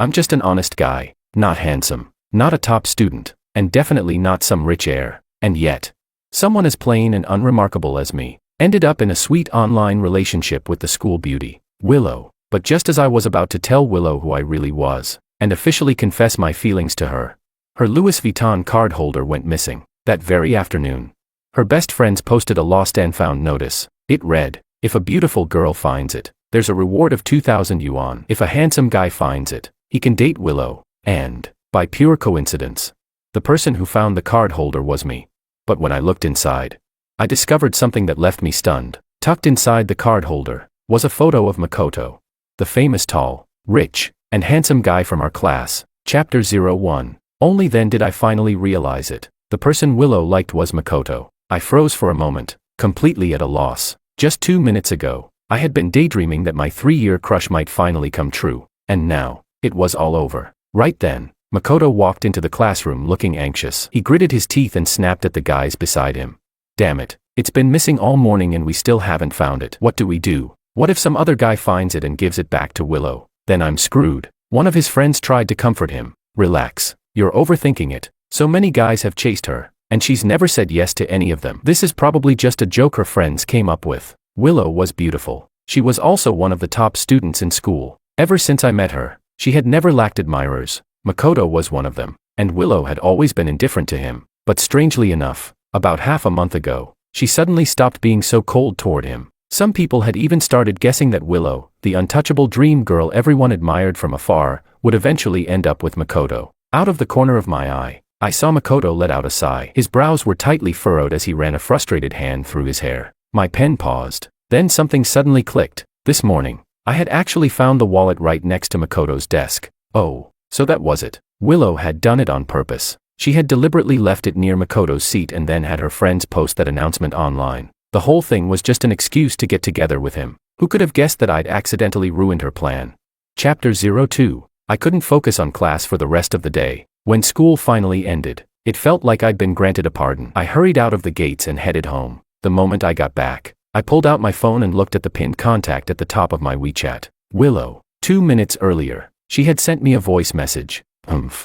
I'm just an honest guy, not handsome, not a top student, and definitely not some rich heir. And yet, someone as plain and unremarkable as me ended up in a sweet online relationship with the school beauty, Willow. But just as I was about to tell Willow who I really was, and officially confess my feelings to her Louis Vuitton card holder went missing that very afternoon. Her best friends posted a lost and found notice. It read, "If a beautiful girl finds it, there's a reward of 2,000 yuan. If a handsome guy finds it, he can date Willow." And, by pure coincidence, the person who found the card holder was me. But when I looked inside, I discovered something that left me stunned. Tucked inside the card holder was a photo of Makoto, the famous tall, rich, and handsome guy from our class. Chapter 01. Only then did I finally realize it. The person Willow liked was Makoto. I froze for a moment, completely at a loss. Just 2 minutes ago, I had been daydreaming that my 3-year crush might finally come true, and now, it was all over. Right then, Makoto walked into the classroom looking anxious. He gritted his teeth and snapped at the guys beside him. "Damn it, it's been missing all morning and we still haven't found it. What do we do? What if some other guy finds it and gives it back to Willow? Then I'm screwed." One of his friends tried to comfort him. "Relax, you're overthinking it. So many guys have chased her, and she's never said yes to any of them. This is probably just a joke her friends came up with." Willow was beautiful. She was also one of the top students in school. Ever since I met her, she had never lacked admirers. Makoto was one of them, and Willow had always been indifferent to him. But strangely enough, about half a month ago, she suddenly stopped being so cold toward him. Some people had even started guessing that Willow, the untouchable dream girl everyone admired from afar, would eventually end up with Makoto. Out of the corner of my eye, I saw Makoto let out a sigh. His brows were tightly furrowed as he ran a frustrated hand through his hair. My pen paused. Then something suddenly clicked. This morning, I had actually found the wallet right next to Makoto's desk. Oh, so that was it. Willow had done it on purpose. She had deliberately left it near Makoto's seat and then had her friends post that announcement online. The whole thing was just an excuse to get together with him. Who could have guessed that I'd accidentally ruined her plan? Chapter 02. I couldn't focus on class for the rest of the day. When school finally ended, it felt like I'd been granted a pardon. I hurried out of the gates and headed home. The moment I got back, I pulled out my phone and looked at the pinned contact at the top of my WeChat. Willow. 2 minutes earlier, she had sent me a voice message.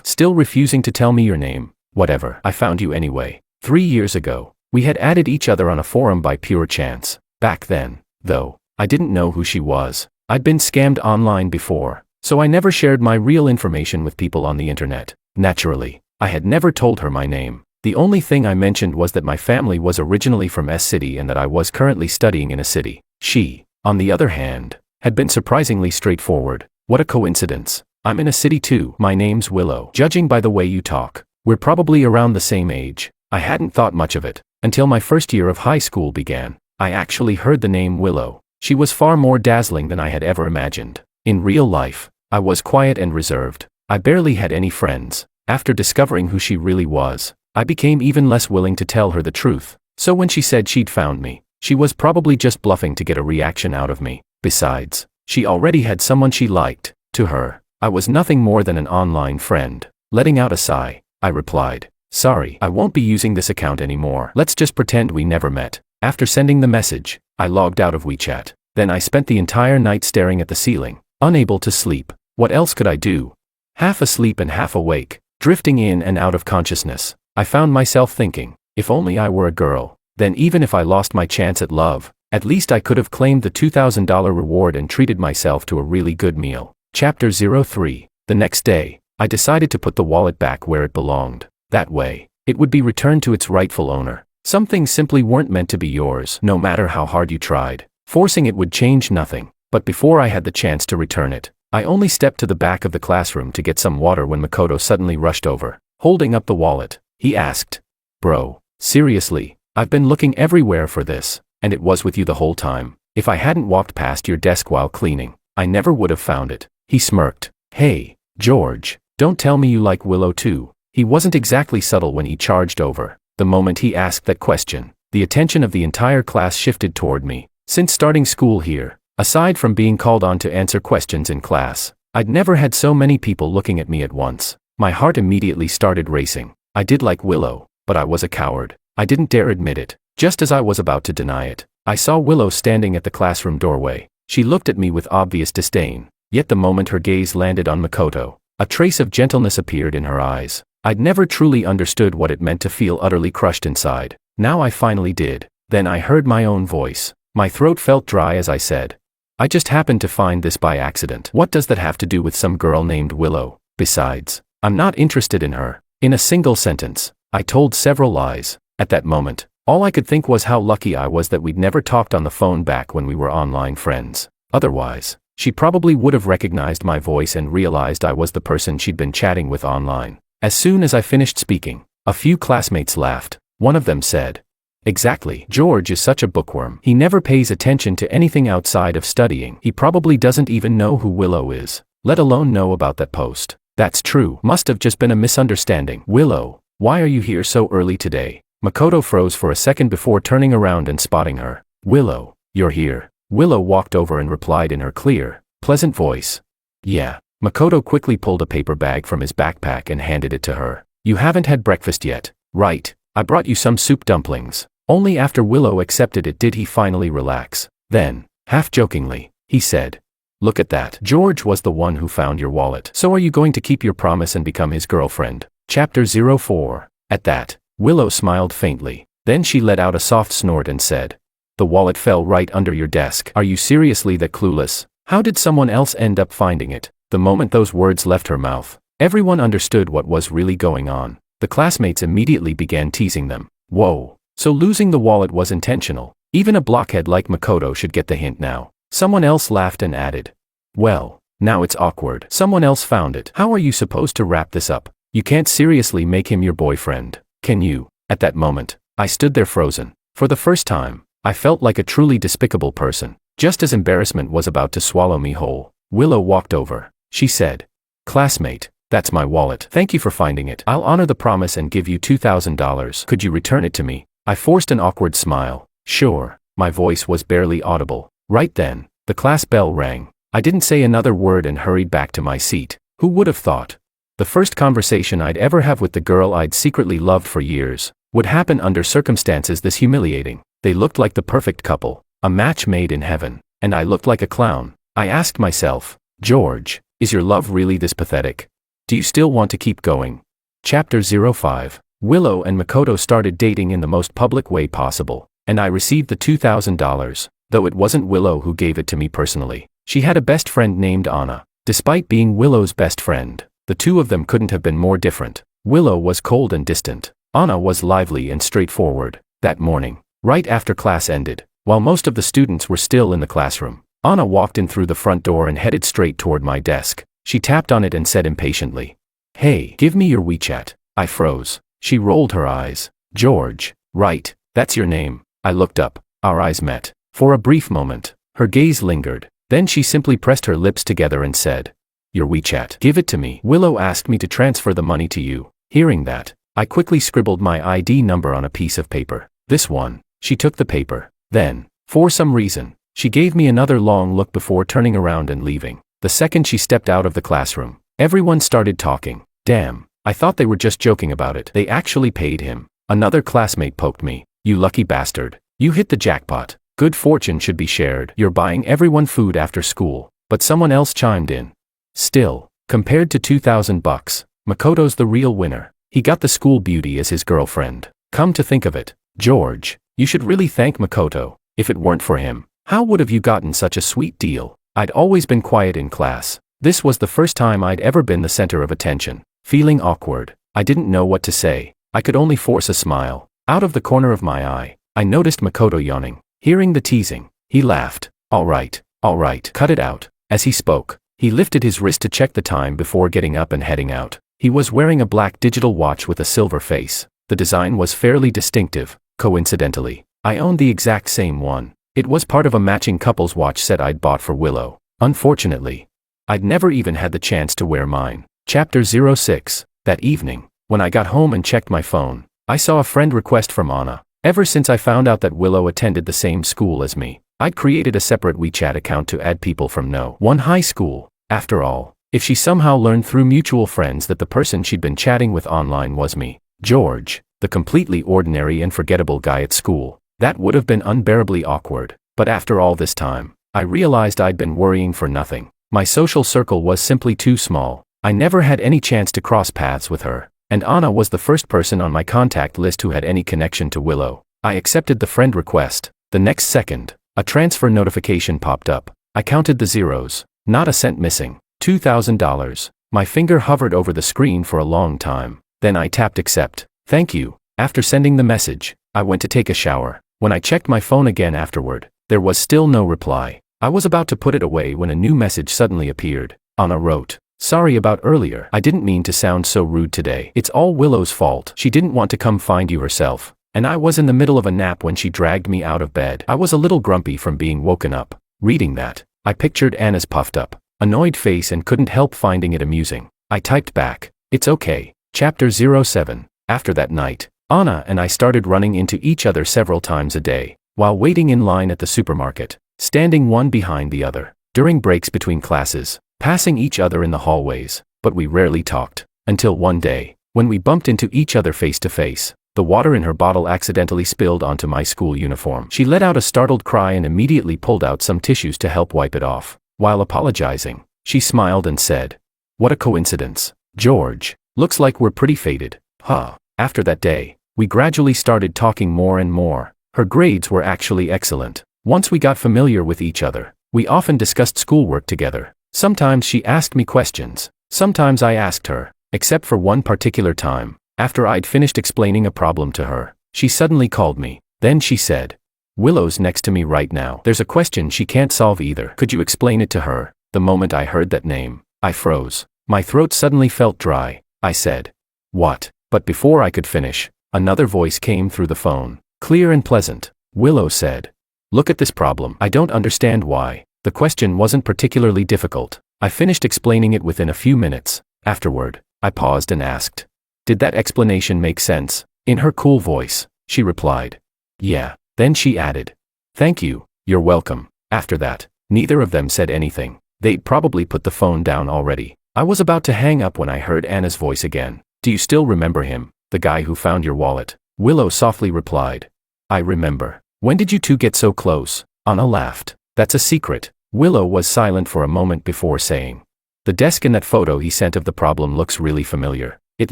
Still refusing to tell me your name? Whatever. I found you anyway. 3 years ago, we had added each other on a forum by pure chance. Back then, though, I didn't know who she was. I'd been scammed online before, so I never shared my real information with people on the internet. Naturally, I had never told her my name. The only thing I mentioned was that my family was originally from S City and that I was currently studying in a city. She, on the other hand, had been surprisingly straightforward. What a coincidence. I'm in a city too. My name's Willow. Judging by the way you talk, we're probably around the same age. I hadn't thought much of it until my first year of high school began. I actually heard the name Willow. She was far more dazzling than I had ever imagined. In real life, I was quiet and reserved. I barely had any friends. After discovering who she really was, I became even less willing to tell her the truth. So when she said she'd found me, she was probably just bluffing to get a reaction out of me. Besides, she already had someone she liked. To her, I was nothing more than an online friend. Letting out a sigh, I replied, "Sorry, I won't be using this account anymore. Let's just pretend we never met." After sending the message, I logged out of WeChat. Then I spent the entire night staring at the ceiling, unable to sleep. What else could I do? Half asleep and half awake, drifting in and out of consciousness, I found myself thinking, if only I were a girl, then even if I lost my chance at love, at least I could have claimed the $2,000 reward and treated myself to a really good meal. Chapter 03. The next day, I decided to put the wallet back where it belonged. That way, it would be returned to its rightful owner. Some things simply weren't meant to be yours, no matter how hard you tried. Forcing it would change nothing. But before I had the chance to return it, I only stepped to the back of the classroom to get some water when Makoto suddenly rushed over. Holding up the wallet, he asked, "Bro, seriously, I've been looking everywhere for this, and it was with you the whole time. If I hadn't walked past your desk while cleaning, I never would have found it." He smirked. "Hey, George, don't tell me you like Willow too." He wasn't exactly subtle when he charged over. The moment he asked that question, the attention of the entire class shifted toward me. Since starting school here, aside from being called on to answer questions in class, I'd never had so many people looking at me at once. My heart immediately started racing. I did like Willow, but I was a coward. I didn't dare admit it. Just as I was about to deny it, I saw Willow standing at the classroom doorway. She looked at me with obvious disdain, yet the moment her gaze landed on Makoto, A trace of gentleness appeared in her eyes. I'd never truly understood what it meant to feel utterly crushed inside. Now I finally did. Then I heard my own voice. My throat felt dry as I said, I just happened to find this by accident. What does that have to do with some girl named Willow? Besides, I'm not interested in her. In a single sentence, I told several lies. At that moment, all I could think was how lucky I was that we'd never talked on the phone back when we were online friends. Otherwise, she probably would have recognized my voice and realized I was the person she'd been chatting with online. As soon as I finished speaking, a few classmates laughed. One of them said, "Exactly, George is such a bookworm. He never pays attention to anything outside of studying. He probably doesn't even know who Willow is, let alone know about that post." That's true. Must have just been a misunderstanding. Willow, why are you here so early today? Makoto froze for a second before turning around and spotting her. Willow, you're here. Willow walked over and replied in her clear, pleasant voice. Yeah. Makoto quickly pulled a paper bag from his backpack and handed it to her. You haven't had breakfast yet, right? I brought you some soup dumplings. Only after Willow accepted it did he finally relax. Then, half jokingly, he said, look at that. George was the one who found your wallet. So are you going to keep your promise and become his girlfriend? Chapter 04. At that, Willow smiled faintly. Then she let out a soft snort and said, the wallet fell right under your desk. Are you seriously that clueless? How did someone else end up finding it? The moment those words left her mouth, everyone understood what was really going on. The classmates immediately began teasing them. Whoa. So losing the wallet was intentional. Even a blockhead like Makoto should get the hint now. Someone else laughed and added, well, now it's awkward. Someone else found it. How are you supposed to wrap this up? You can't seriously make him your boyfriend, can you? At that moment, I stood there frozen. For the first time, I felt like a truly despicable person. Just as embarrassment was about to swallow me whole, Willow walked over. She said, classmate, that's my wallet. Thank you for finding it. I'll honor the promise and give you $2,000. Could you return it to me? I forced an awkward smile. Sure. My voice was barely audible. Right then, the class bell rang. I didn't say another word and hurried back to my seat. Who would have thought? The first conversation I'd ever have with the girl I'd secretly loved for years would happen under circumstances this humiliating. They looked like the perfect couple, a match made in heaven, and I looked like a clown. I asked myself, George, is your love really this pathetic? Do you still want to keep going? Chapter 05. Willow and Makoto started dating in the most public way possible, and I received the $2,000, though it wasn't Willow who gave it to me personally. She had a best friend named Anna. Despite being Willow's best friend, the two of them couldn't have been more different. Willow was cold and distant. Anna was lively and straightforward. That morning, right after class ended, while most of the students were still in the classroom, Anna walked in through the front door and headed straight toward my desk. She tapped on it and said impatiently, hey, give me your WeChat. I froze. She rolled her eyes. George, right, that's your name. I looked up. Our eyes met. For a brief moment, her gaze lingered. Then she simply pressed her lips together and said, your WeChat. Give it to me. Willow asked me to transfer the money to you. Hearing that, I quickly scribbled my ID number on a piece of paper. This one. She took the paper. Then, for some reason, she gave me another long look before turning around and leaving. The second she stepped out of the classroom, everyone started talking. Damn, I thought they were just joking about it. They actually paid him. Another classmate poked me. You lucky bastard. You hit the jackpot. Good fortune should be shared. You're buying everyone food after school. But someone else chimed in. Still, compared to $2,000, Makoto's the real winner. He got the school beauty as his girlfriend. Come to think of it, George, you should really thank Makoto. If it weren't for him, how would have you gotten such a sweet deal? I'd always been quiet in class. This was the first time I'd ever been the center of attention. Feeling awkward, I didn't know what to say. I could only force a smile. Out of the corner of my eye, I noticed Makoto yawning. Hearing the teasing, he laughed. All right, cut it out. As he spoke, he lifted his wrist to check the time before getting up and heading out. He was wearing a black digital watch with a silver face. The design was fairly distinctive. Coincidentally, I owned the exact same one. It was part of a matching couple's watch set I'd bought for Willow. Unfortunately, I'd never even had the chance to wear mine. Chapter 06. That evening, when I got home and checked my phone, I saw a friend request from Anna. Ever since I found out that Willow attended the same school as me, I'd created a separate WeChat account to add people from no one high school. After all, if she somehow learned through mutual friends that the person she'd been chatting with online was me, George, the completely ordinary and forgettable guy at school, that would have been unbearably awkward. But after all this time, I realized I'd been worrying for nothing. My social circle was simply too small. I never had any chance to cross paths with her, and Anna was the first person on my contact list who had any connection to Willow. I accepted the friend request. The next second, a transfer notification popped up. I counted the zeros. Not a cent missing. $2,000. My finger hovered over the screen for a long time. Then I tapped accept. Thank you. After sending the message, I went to take a shower. When I checked my phone again afterward, there was still no reply. I was about to put it away when a new message suddenly appeared. Anna wrote, "Sorry about earlier. I didn't mean to sound so rude today. It's all Willow's fault. She didn't want to come find you herself. And I was in the middle of a nap when she dragged me out of bed. I was a little grumpy from being woken up." Reading that, I pictured Anna's puffed up, annoyed face and couldn't help finding it amusing. I typed back, "It's okay." Chapter 07. After that night, Anna and I started running into each other several times a day, while waiting in line at the supermarket, standing one behind the other, during breaks between classes, passing each other in the hallways, but we rarely talked, until one day, when we bumped into each other face to face. The water in her bottle accidentally spilled onto my school uniform. She let out a startled cry and immediately pulled out some tissues to help wipe it off. While apologizing, she smiled and said, "What a coincidence, George. Looks like we're pretty fated, huh?" After that day, we gradually started talking more and more. Her grades were actually excellent. Once we got familiar with each other, we often discussed schoolwork together. Sometimes she asked me questions, sometimes I asked her, except for one particular time. After I'd finished explaining a problem to her, she suddenly called me. Then she said, "Willow's next to me right now. There's a question she can't solve either. Could you explain it to her?" The moment I heard that name, I froze. My throat suddenly felt dry. I said, "What?" But before I could finish, another voice came through the phone, clear and pleasant. Willow said, "Look at this problem. I don't understand why." The question wasn't particularly difficult. I finished explaining it within a few minutes. Afterward, I paused and asked, "Did that explanation make sense?" In her cool voice, she replied, "Yeah." Then she added, "Thank you, you're welcome." After that, neither of them said anything. They'd probably put the phone down already. I was about to hang up when I heard Anna's voice again. "Do you still remember him, the guy who found your wallet?" Willow softly replied, "I remember." "When did you two get so close?" Anna laughed. "That's a secret." Willow was silent for a moment before saying, "The desk in that photo he sent of the problem looks really familiar. It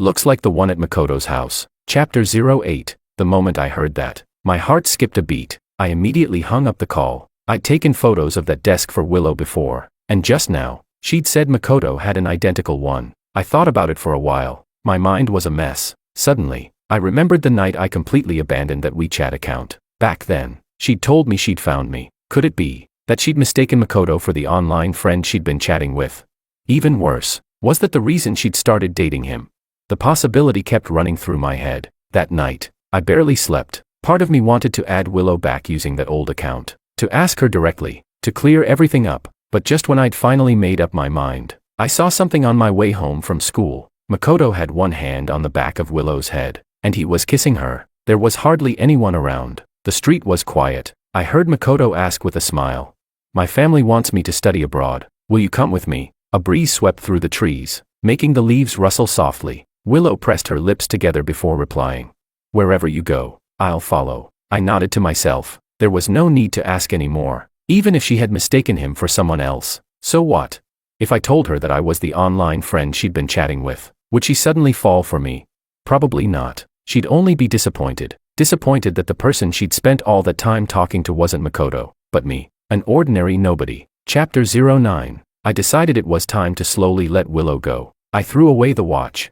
looks like the one at Makoto's house." Chapter 08. The moment I heard that, my heart skipped a beat. I immediately hung up the call. I'd taken photos of that desk for Willow before, and just now, she'd said Makoto had an identical one. I thought about it for a while. My mind was a mess. Suddenly, I remembered the night I completely abandoned that WeChat account. Back then, she'd told me she'd found me. Could it be that she'd mistaken Makoto for the online friend she'd been chatting with? Even worse, was that the reason she'd started dating him? The possibility kept running through my head. That night, I barely slept. Part of me wanted to add Willow back using that old account, to ask her directly, to clear everything up, but just when I'd finally made up my mind, I saw something on my way home from school. Makoto had one hand on the back of Willow's head, and he was kissing her. There was hardly anyone around. The street was quiet. I heard Makoto ask with a smile, "My family wants me to study abroad. Will you come with me?" A breeze swept through the trees, making the leaves rustle softly. Willow pressed her lips together before replying, "Wherever you go, I'll follow." I nodded to myself. There was no need to ask any more. Even if she had mistaken him for someone else, so what? If I told her that I was the online friend she'd been chatting with, would she suddenly fall for me? Probably not. She'd only be disappointed. Disappointed that the person she'd spent all that time talking to wasn't Makoto, but me, an ordinary nobody. Chapter 09. I decided it was time to slowly let Willow go. I threw away the watch.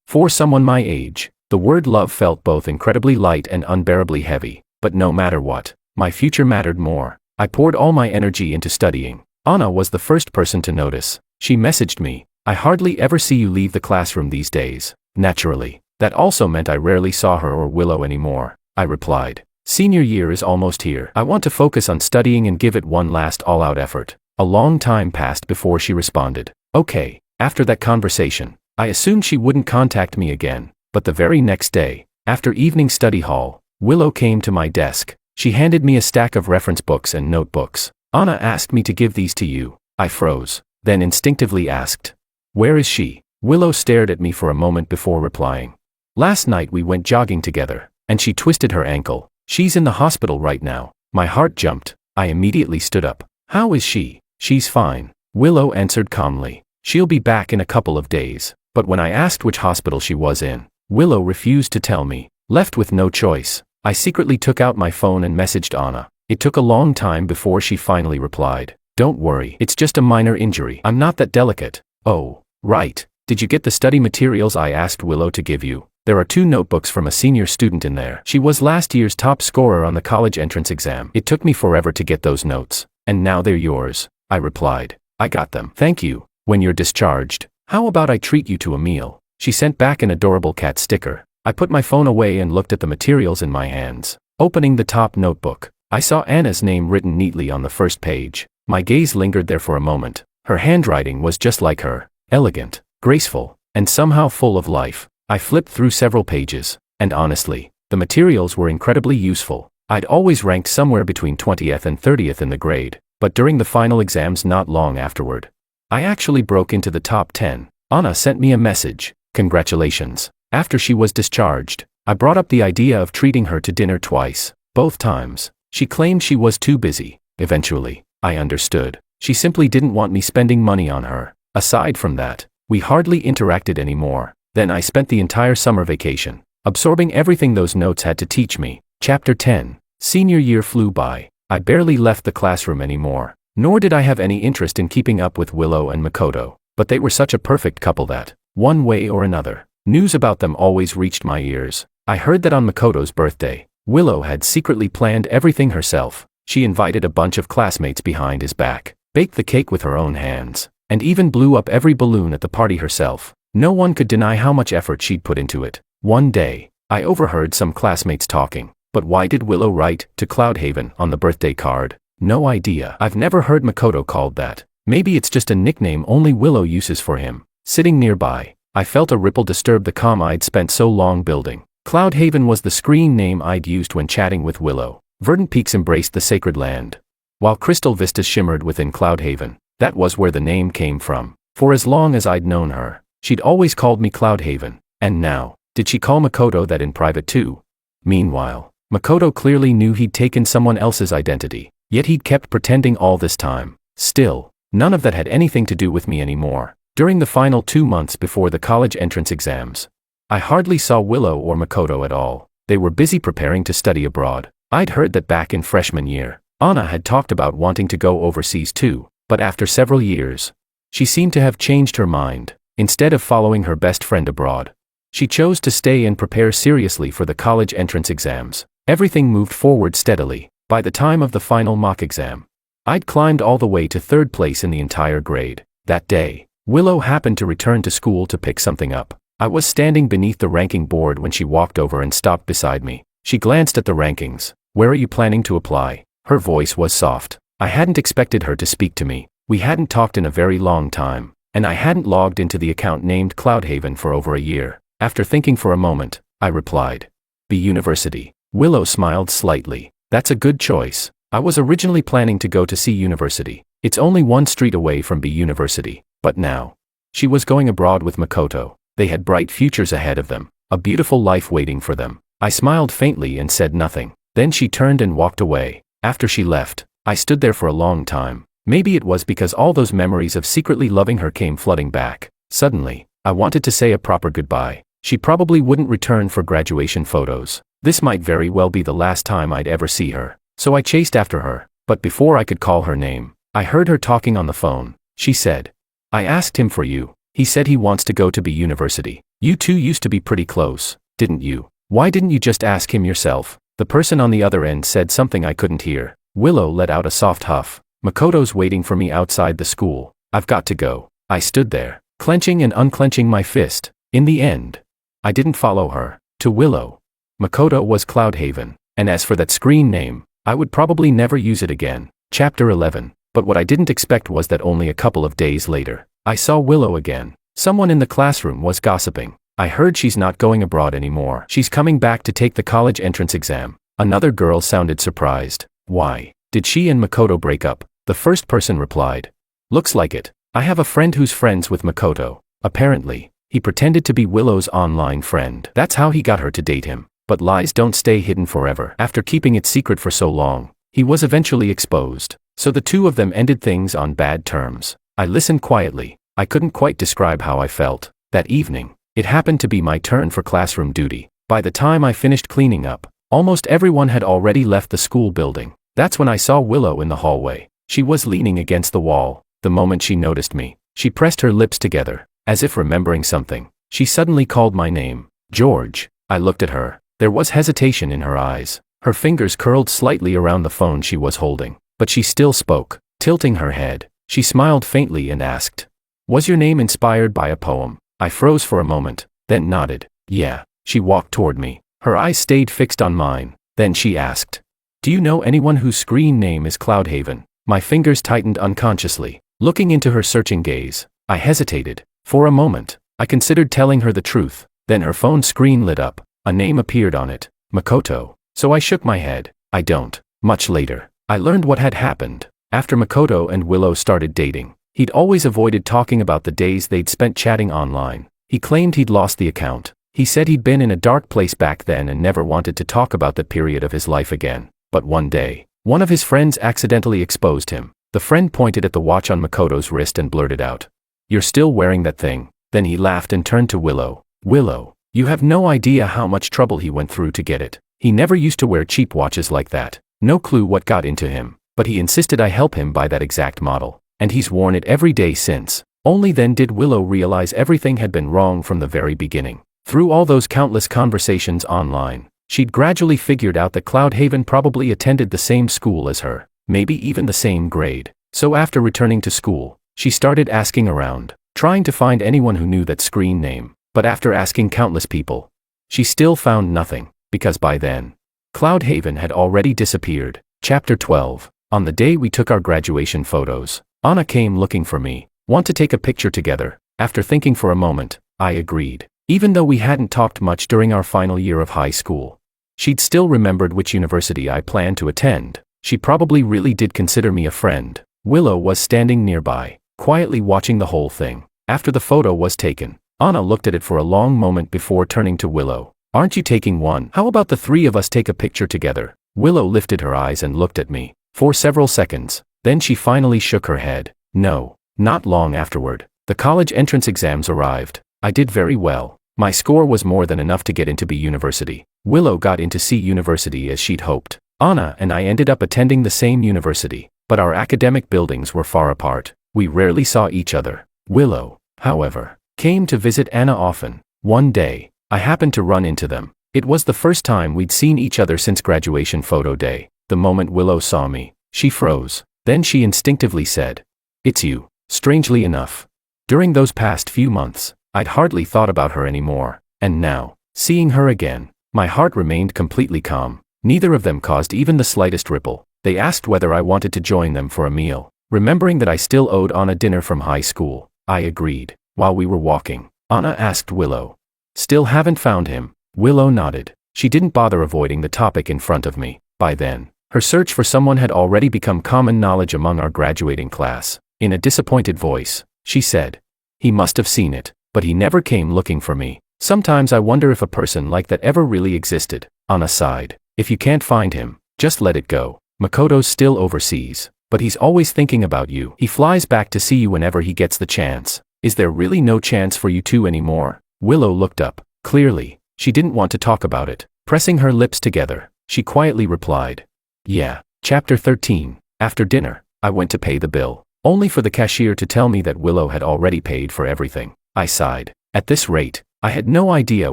For someone my age, the word love felt both incredibly light and unbearably heavy, but no matter what, my future mattered more. I poured all my energy into studying. Anna was the first person to notice. She messaged me, "I hardly ever see you leave the classroom these days." Naturally, that also meant I rarely saw her or Willow anymore. I replied, "Senior year is almost here. I want to focus on studying and give it one last all-out effort." A long time passed before she responded. Okay. After that conversation, I assumed she wouldn't contact me again, but the very next day, after evening study hall, Willow came to my desk. She handed me a stack of reference books and notebooks. "Anna asked me to give these to you." I froze, then instinctively asked, "Where is she?" Willow stared at me for a moment before replying, "Last night we went jogging together, and she twisted her ankle. She's in the hospital right now." My heart jumped. I immediately stood up. "How is she?" "She's fine," Willow answered calmly. She'll be back in a couple of days. But when I asked which hospital she was in, Willow refused to tell me. Left with no choice, I secretly took out my phone and messaged Anna. It took a long time before she finally replied. Don't worry, it's just a minor injury. I'm not that delicate. Oh, right. Did you get the study materials I asked Willow to give you? There are 2 notebooks from a senior student in there. She was last year's top scorer on the college entrance exam. It took me forever to get those notes, and now they're yours, I replied. I got them. Thank you. When you're discharged, how about I treat you to a meal? She sent back an adorable cat sticker. I put my phone away and looked at the materials in my hands. Opening the top notebook, I saw Anna's name written neatly on the first page. My gaze lingered there for a moment. Her handwriting was just like her, elegant, graceful, and somehow full of life. I flipped through several pages, and honestly, the materials were incredibly useful. I'd always ranked somewhere between 20th and 30th in the grade, but during the final exams not long afterward, I actually broke into the top 10. Anna sent me a message. Congratulations. After she was discharged, I brought up the idea of treating her to dinner twice. Both times, she claimed she was too busy. Eventually, I understood. She simply didn't want me spending money on her. Aside from that, we hardly interacted anymore. Then I spent the entire summer vacation, absorbing everything those notes had to teach me. Chapter 10. Senior year flew by. I barely left the classroom anymore, nor did I have any interest in keeping up with Willow and Makoto, but they were such a perfect couple that, one way or another, news about them always reached my ears. I heard that on Makoto's birthday, Willow had secretly planned everything herself. She invited a bunch of classmates behind his back, baked the cake with her own hands, and even blew up every balloon at the party herself. No one could deny how much effort she'd put into it. One day, I overheard some classmates talking. But why did Willow write to Cloudhaven on the birthday card? No idea. I've never heard Makoto called that. Maybe it's just a nickname only Willow uses for him. Sitting nearby, I felt a ripple disturb the calm I'd spent so long building. Cloudhaven was the screen name I'd used when chatting with Willow. Verdant Peaks embraced the sacred land, while crystal vistas shimmered within Cloudhaven. That was where the name came from. For as long as I'd known her, she'd always called me Cloudhaven. And now, did she call Makoto that in private too? Meanwhile, Makoto clearly knew he'd taken someone else's identity, yet he'd kept pretending all this time. Still, none of that had anything to do with me anymore. During the final 2 months before the college entrance exams, I hardly saw Willow or Makoto at all. They were busy preparing to study abroad. I'd heard that back in freshman year, Anna had talked about wanting to go overseas too, but after several years, she seemed to have changed her mind. Instead of following her best friend abroad, she chose to stay and prepare seriously for the college entrance exams. Everything moved forward steadily. By the time of the final mock exam, I'd climbed all the way to 3rd place in the entire grade. That day, Willow happened to return to school to pick something up. I was standing beneath the ranking board when she walked over and stopped beside me. She glanced at the rankings. Where are you planning to apply? Her voice was soft. I hadn't expected her to speak to me. We hadn't talked in a very long time, and I hadn't logged into the account named Cloudhaven for over a year. After thinking for a moment, I replied, "B University." Willow smiled slightly. That's a good choice. I was originally planning to go to C University. It's only 1 street away from B University. But now, she was going abroad with Makoto. They had bright futures ahead of them, a beautiful life waiting for them. I smiled faintly and said nothing. Then she turned and walked away. After she left, I stood there for a long time. Maybe it was because all those memories of secretly loving her came flooding back. Suddenly, I wanted to say a proper goodbye. She probably wouldn't return for graduation photos. This might very well be the last time I'd ever see her. So I chased after her, but before I could call her name, I heard her talking on the phone. She said, "I asked him for you. He said he wants to go to B University. You two used to be pretty close, didn't you? Why didn't you just ask him yourself?" The person on the other end said something I couldn't hear. Willow let out a soft huff. "Makoto's waiting for me outside the school. I've got to go." I stood there, clenching and unclenching my fist. In the end, I didn't follow her to Willow. Makoto was Cloudhaven, and as for that screen name, I would probably never use it again. Chapter 11. But what I didn't expect was that only a couple of days later, I saw Willow again. Someone in the classroom was gossiping. "I heard she's not going abroad anymore. She's coming back to take the college entrance exam." Another girl sounded surprised. "Why? Did she and Makoto break up?" The first person replied, "Looks like it. I have a friend who's friends with Makoto. Apparently, he pretended to be Willow's online friend. That's how he got her to date him. But lies don't stay hidden forever. After keeping it secret for so long, he was eventually exposed. So the two of them ended things on bad terms." I listened quietly, I couldn't quite describe how I felt. That evening, it happened to be my turn for classroom duty. By the time I finished cleaning up, almost everyone had already left the school building. That's when I saw Willow in the hallway. She was leaning against the wall. The moment she noticed me, she pressed her lips together, as if remembering something. She suddenly called my name. George. I looked at her. There was hesitation in her eyes. Her fingers curled slightly around the phone she was holding, but she still spoke, tilting her head. She smiled faintly and asked, "Was your name inspired by a poem?" I froze for a moment, then nodded. Yeah. She walked toward me. Her eyes stayed fixed on mine. Then she asked, "Do you know anyone whose screen name is Cloudhaven?" My fingers tightened unconsciously. Looking into her searching gaze, I hesitated. For a moment, I considered telling her the truth. Then her phone screen lit up. A name appeared on it. Makoto. So I shook my head. I don't. Much later, I learned what had happened. After Makoto and Willow started dating, he'd always avoided talking about the days they'd spent chatting online. He claimed he'd lost the account. He said he'd been in a dark place back then and never wanted to talk about that period of his life again. But one day, one of his friends accidentally exposed him. The friend pointed at the watch on Makoto's wrist and blurted out, "You're still wearing that thing?" Then he laughed and turned to Willow. "Willow, you have no idea how much trouble he went through to get it. He never used to wear cheap watches like that. No clue what got into him, but he insisted I help him buy that exact model, and he's worn it every day since." Only then did Willow realize everything had been wrong from the very beginning. Through all those countless conversations online, she'd gradually figured out that Cloudhaven probably attended the same school as her, maybe even the same grade. So after returning to school, she started asking around, trying to find anyone who knew that screen name. But after asking countless people, she still found nothing, because by then, Cloudhaven had already disappeared. Chapter 12. On the day we took our graduation photos, Anna came looking for me. "Want to take a picture together?" After thinking for a moment, I agreed. Even though we hadn't talked much during our final year of high school, she'd still remembered which university I planned to attend. She probably really did consider me a friend. Willow was standing nearby, quietly watching the whole thing. After the photo was taken, Anna looked at it for a long moment before turning to Willow. "Aren't you taking one? How about the three of us take a picture together?" Willow lifted her eyes and looked at me for several seconds. Then she finally shook her head. "No." Not long afterward, the college entrance exams arrived. I did very well. My score was more than enough to get into B University. Willow got into C University as she'd hoped. Anna and I ended up attending the same university, but our academic buildings were far apart. We rarely saw each other. Willow, however, came to visit Anna often. One day, I happened to run into them. It was the first time we'd seen each other since graduation photo day. The moment Willow saw me, she froze. Then she instinctively said, "It's you." Strangely enough, during those past few months, I'd hardly thought about her anymore, and now, seeing her again, my heart remained completely calm. Neither of them caused even the slightest ripple. They asked whether I wanted to join them for a meal. Remembering that I still owed Anna dinner from high school, I agreed. While we were walking, Anna asked Willow, "Still haven't found him?" Willow nodded. She didn't bother avoiding the topic in front of me. By then, her search for someone had already become common knowledge among our graduating class. In a disappointed voice, she said, "He must have seen it, but he never came looking for me. Sometimes I wonder if a person like that ever really existed." Anna sighed. "If you can't find him, just let it go. Makoto's still overseas, but he's always thinking about you. He flies back to see you whenever he gets the chance. Is there really no chance for you two anymore?" Willow looked up. Clearly, she didn't want to talk about it. Pressing her lips together, she quietly replied, "Yeah." Chapter 13. After dinner, I went to pay the bill, only for the cashier to tell me that Willow had already paid for everything. I sighed. At this rate, I had no idea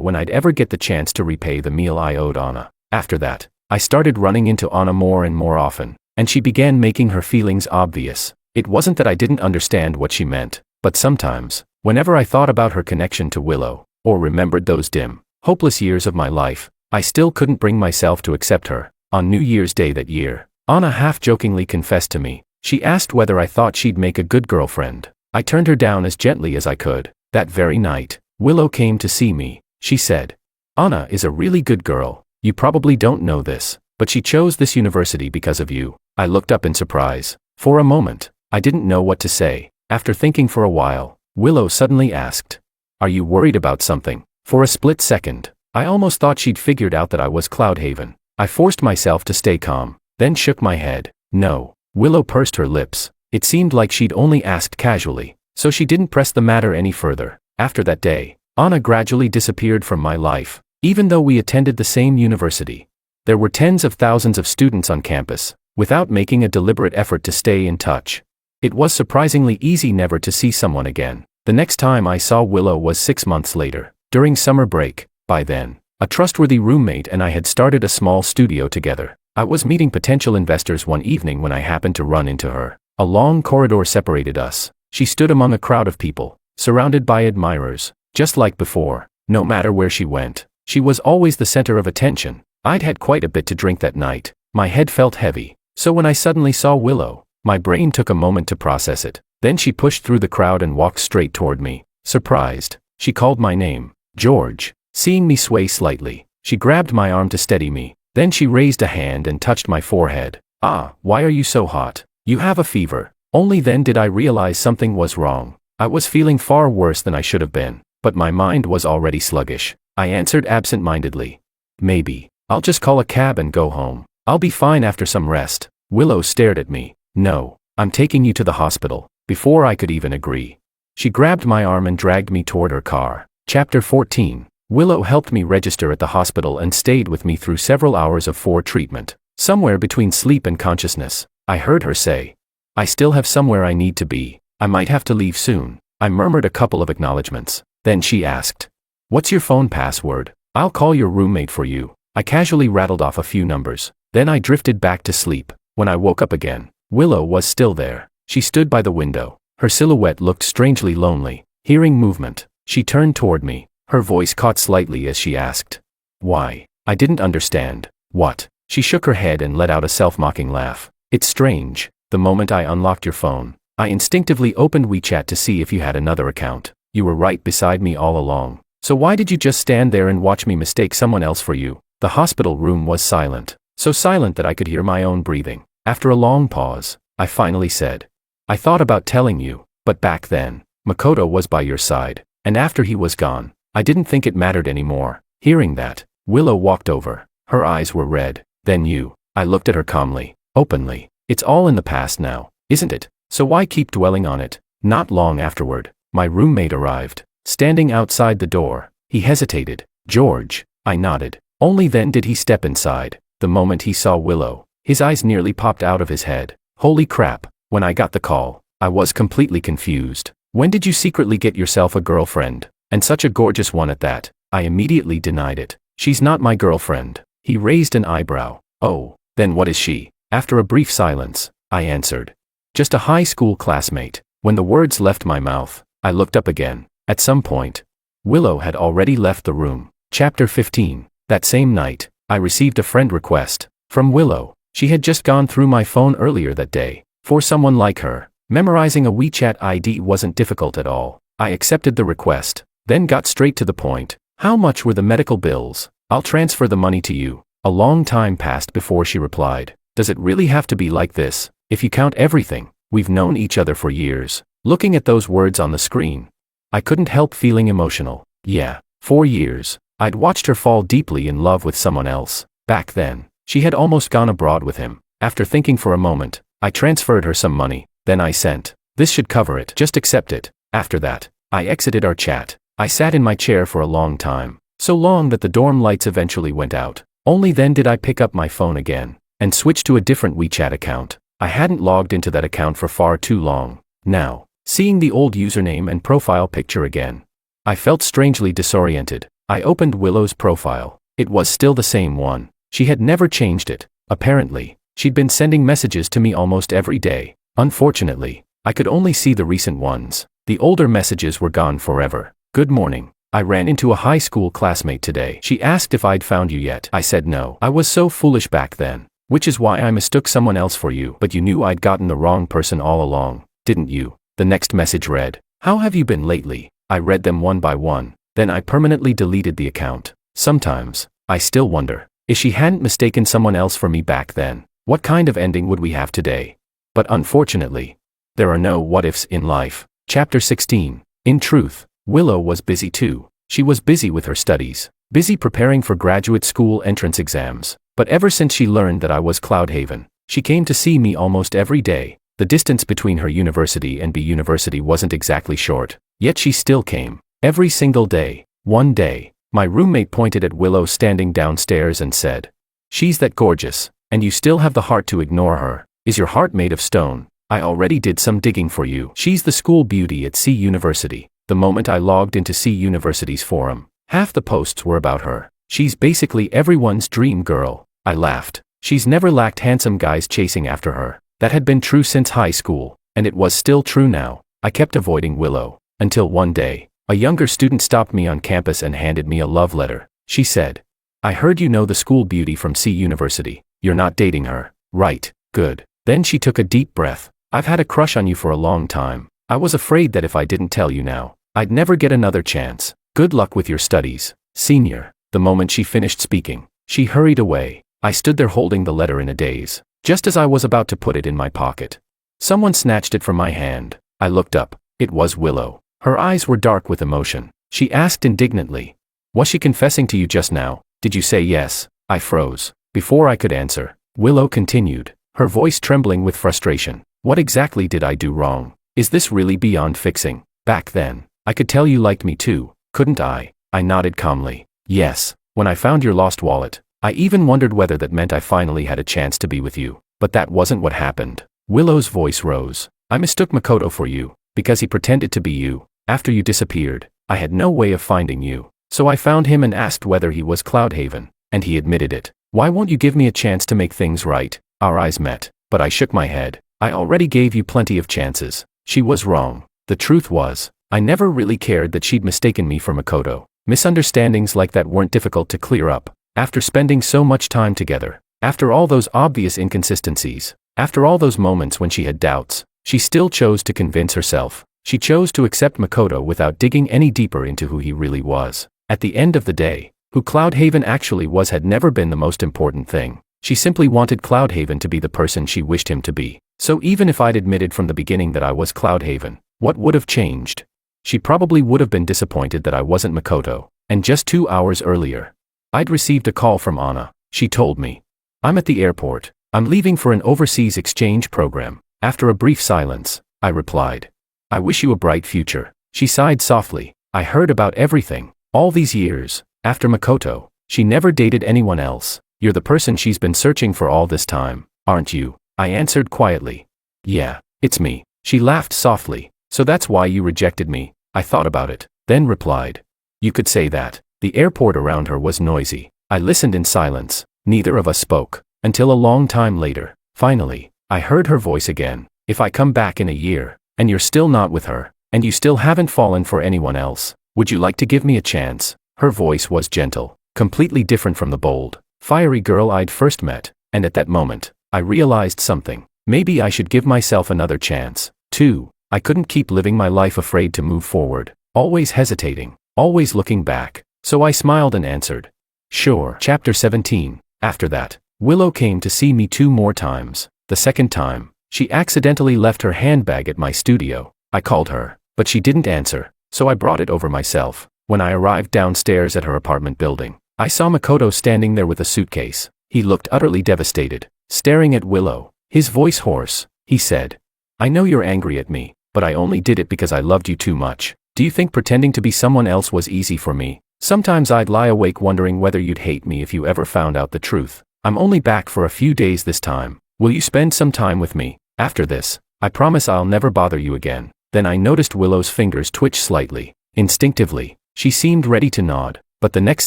when I'd ever get the chance to repay the meal I owed Anna. After that, I started running into Anna more and more often, and she began making her feelings obvious. It wasn't that I didn't understand what she meant, but sometimes, whenever I thought about her connection to Willow, or remembered those dim, hopeless years of my life, I still couldn't bring myself to accept her. On New Year's Day that year, Anna half-jokingly confessed to me. She asked whether I thought she'd make a good girlfriend. I turned her down as gently as I could. That very night, Willow came to see me. She said, "Anna is a really good girl. You probably don't know this, but she chose this university because of you." I looked up in surprise. For a moment, I didn't know what to say. After thinking for a while, Willow suddenly asked, "Are you worried about something?" For a split second, I almost thought she'd figured out that I was Cloudhaven. I forced myself to stay calm, then shook my head. "No." Willow pursed her lips. It seemed like she'd only asked casually, So she didn't press the matter any further. After that day, Anna gradually disappeared from my life. Even though we attended the same university, there were tens of thousands of students on campus, without making a deliberate effort to stay in touch. It was surprisingly easy never to see someone again. The next time I saw Willow was 6 months later, during summer break. By then, a trustworthy roommate and I had started a small studio together. I was meeting potential investors one evening when I happened to run into her. A long corridor separated us. She stood among a crowd of people, surrounded by admirers. Just like before, no matter where she went, she was always the center of attention. I'd had quite a bit to drink that night. My head felt heavy, so when I suddenly saw Willow, my brain took a moment to process it. Then she pushed through the crowd and walked straight toward me. Surprised, she called my name, George. Seeing me sway slightly, she grabbed my arm to steady me. Then she raised a hand and touched my forehead. "Ah, why are you so hot? You have a fever." Only then did I realize something was wrong. I was feeling far worse than I should have been, but my mind was already sluggish. I answered absent-mindedly, "Maybe. I'll just call a cab and go home. I'll be fine after some rest." Willow stared at me. "No, I'm taking you to the hospital." Before I could even agree, she grabbed my arm and dragged me toward her car. Chapter 14. Willow helped me register at the hospital and stayed with me through several hours of treatment. Somewhere between sleep and consciousness, I heard her say, "I still have somewhere I need to be. I might have to leave soon." I murmured a couple of acknowledgements. Then she asked, "What's your phone password? I'll call your roommate for you." I casually rattled off a few numbers. Then I drifted back to sleep. When I woke up again, Willow was still there. She stood by the window. Her silhouette looked strangely lonely. Hearing movement, she turned toward me. Her voice caught slightly as she asked, "Why?" I didn't understand. "What?" She shook her head and let out a self-mocking laugh. "It's strange. The moment I unlocked your phone, I instinctively opened WeChat to see if you had another account. You were right beside me all along. So why did you just stand there and watch me mistake someone else for you?" The hospital room was silent. So silent that I could hear my own breathing. After a long pause, I finally said, "I thought about telling you, but back then, Makoto was by your side, and after he was gone, I didn't think it mattered anymore." Hearing that, Willow walked over. Her eyes were red. "Then you." I looked at her calmly, openly. "It's all in the past now, isn't it? So why keep dwelling on it?" Not long afterward, my roommate arrived. Standing outside the door, he hesitated. "George." I nodded. Only then did he step inside. The moment he saw Willow, his eyes nearly popped out of his head. Holy crap. When I got the call, I was completely confused. "When did you secretly get yourself a girlfriend? And such a gorgeous one at that?" I immediately denied it. "She's not my girlfriend." He raised an eyebrow. "Oh, then what is she?" After a brief silence, I answered, "Just a high school classmate." When the words left my mouth, I looked up again. At some point, Willow had already left the room. Chapter 15. That same night, I received a friend request from Willow. She had just gone through my phone earlier that day. For someone like her, memorizing a WeChat ID wasn't difficult at all. I accepted the request, then got straight to the point. "How much were the medical bills?" "I'll transfer the money to you." A long time passed before she replied. "Does it really have to be like this? If you count everything, we've known each other for years." Looking at those words on the screen, I couldn't help feeling emotional. Yeah, 4 years. I'd watched her fall deeply in love with someone else. Back then, she had almost gone abroad with him. After thinking for a moment, I transferred her some money. Then I sent, "This should cover it. Just accept it." After that, I exited our chat. I sat in my chair for a long time. So long that the dorm lights eventually went out. Only then did I pick up my phone again and switch to a different WeChat account. I hadn't logged into that account for far too long. Now, seeing the old username and profile picture again, I felt strangely disoriented. I opened Willow's profile. It was still the same one. She had never changed it. Apparently, she'd been sending messages to me almost every day. Unfortunately, I could only see the recent ones. The older messages were gone forever. "Good morning. I ran into a high school classmate today. She asked if I'd found you yet." I said no. I was so foolish back then. "Which is why I mistook someone else for you." "But you knew I'd gotten the wrong person all along, didn't you?" The next message read, "How have you been lately?" I read them one by one. Then I permanently deleted the account. Sometimes, I still wonder, if she hadn't mistaken someone else for me back then, what kind of ending would we have today? But unfortunately, there are no what-ifs in life. Chapter 16. In truth, Willow was busy too. She was busy with her studies, busy preparing for graduate school entrance exams. But ever since she learned that I was Cloudhaven, she came to see me almost every day. The distance between her university and B university wasn't exactly short, yet she still came. Every single day. One day, my roommate pointed at Willow standing downstairs and said, "She's that gorgeous, and you still have the heart to ignore her. Is your heart made of stone? I already did some digging for you. She's the school beauty at C University." The moment I logged into C University's forum, half the posts were about her. She's basically everyone's dream girl. I laughed. She's never lacked handsome guys chasing after her. That had been true since high school, and it was still true now. I kept avoiding Willow, until one day, a younger student stopped me on campus and handed me a love letter. She said, "I heard you know the school beauty from C University. You're not dating her, right? Good." Then she took a deep breath. "I've had a crush on you for a long time. I was afraid that if I didn't tell you now, I'd never get another chance. Good luck with your studies, senior." The moment she finished speaking, she hurried away. I stood there holding the letter in a daze. Just as I was about to put it in my pocket, someone snatched it from my hand. I looked up. It was Willow. Her eyes were dark with emotion. She asked indignantly, "Was she confessing to you just now? Did you say yes?" I froze. Before I could answer, Willow continued, her voice trembling with frustration. "What exactly did I do wrong? Is this really beyond fixing? Back then, I could tell you liked me too, couldn't I?" I nodded calmly. "Yes, when I found your lost wallet, I even wondered whether that meant I finally had a chance to be with you. But that wasn't what happened." Willow's voice rose. "I mistook Makoto for you, because he pretended to be you. After you disappeared, I had no way of finding you. So I found him and asked whether he was Cloudhaven, and he admitted it. Why won't you give me a chance to make things right?" Our eyes met, but I shook my head. "I already gave you plenty of chances." She was wrong. The truth was, I never really cared that she'd mistaken me for Makoto. Misunderstandings like that weren't difficult to clear up. After spending so much time together, after all those obvious inconsistencies, after all those moments when she had doubts, she still chose to convince herself. She chose to accept Makoto without digging any deeper into who he really was. At the end of the day, who Cloudhaven actually was had never been the most important thing. She simply wanted Cloudhaven to be the person she wished him to be. So even if I'd admitted from the beginning that I was Cloudhaven, what would have changed? She probably would have been disappointed that I wasn't Makoto. And just 2 hours earlier, I'd received a call from Anna. She told me, "I'm at the airport. I'm leaving for an overseas exchange program." After a brief silence, I replied, "I wish you a bright future." She sighed softly. "I heard about everything. All these years, after Makoto, she never dated anyone else. You're the person she's been searching for all this time, aren't you?" I answered quietly. "Yeah, it's me." She laughed softly. "So that's why you rejected me." I thought about it, then replied, "You could say that." The airport around her was noisy. I listened in silence. Neither of us spoke, until a long time later. Finally, I heard her voice again. "If I come back in a year, and you're still not with her, and you still haven't fallen for anyone else, would you like to give me a chance?" Her voice was gentle, completely different from the bold, fiery girl I'd first met, and at that moment, I realized something. Maybe I should give myself another chance, too. I couldn't keep living my life afraid to move forward, always hesitating, always looking back. So I smiled and answered, "Sure." Chapter 17. After that, Willow came to see me 2 more times. The second time, she accidentally left her handbag at my studio. I called her, but she didn't answer, so I brought it over myself. When I arrived downstairs at her apartment building, I saw Makoto standing there with a suitcase. He looked utterly devastated, staring at Willow, his voice hoarse. He said, "I know you're angry at me, but I only did it because I loved you too much. Do you think pretending to be someone else was easy for me? Sometimes I'd lie awake wondering whether you'd hate me if you ever found out the truth. I'm only back for a few days this time. Will you spend some time with me? After this, I promise I'll never bother you again." Then I noticed Willow's fingers twitch slightly. Instinctively, she seemed ready to nod, but the next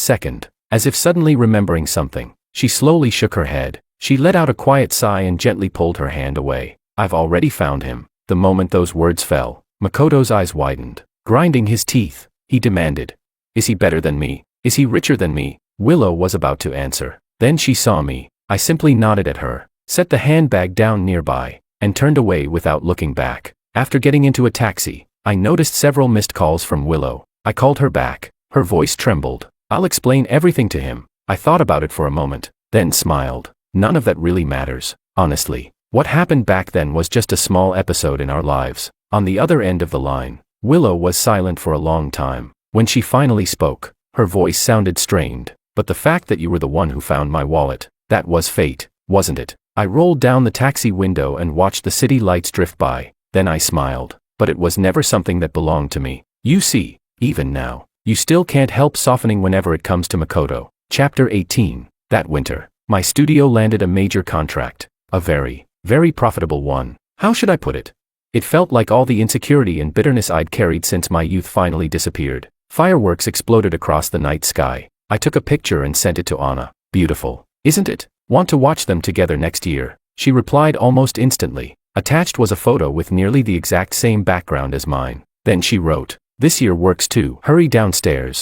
second, as if suddenly remembering something, she slowly shook her head. She let out a quiet sigh and gently pulled her hand away. "I've already found him." The moment those words fell, Makoto's eyes widened. Grinding his teeth, he demanded, "Is he better than me? Is he richer than me?" Willow was about to answer. Then she saw me. I simply nodded at her, set the handbag down nearby, and turned away without looking back. After getting into a taxi, I noticed several missed calls from Willow. I called her back. Her voice trembled. "I'll explain everything to him." I thought about it for a moment, then smiled. None of that really matters, honestly. What happened back then was just a small episode in our lives. On the other end of the line, Willow was silent for a long time. When she finally spoke, her voice sounded strained. "But the fact that you were the one who found my wallet, that was fate, wasn't it?" I rolled down the taxi window and watched the city lights drift by. Then I smiled. But it was never something that belonged to me. You see, even now, you still can't help softening whenever it comes to Makoto. Chapter 18. That winter, my studio landed a major contract. A very, very profitable one. How should I put it? It felt like all the insecurity and bitterness I'd carried since my youth finally disappeared. Fireworks exploded across the night sky. I took a picture and sent it to Anna. Beautiful, isn't it? Want to watch them together next year? She replied almost instantly. Attached was a photo with nearly the exact same background as mine. Then she wrote, "This year works too. Hurry downstairs."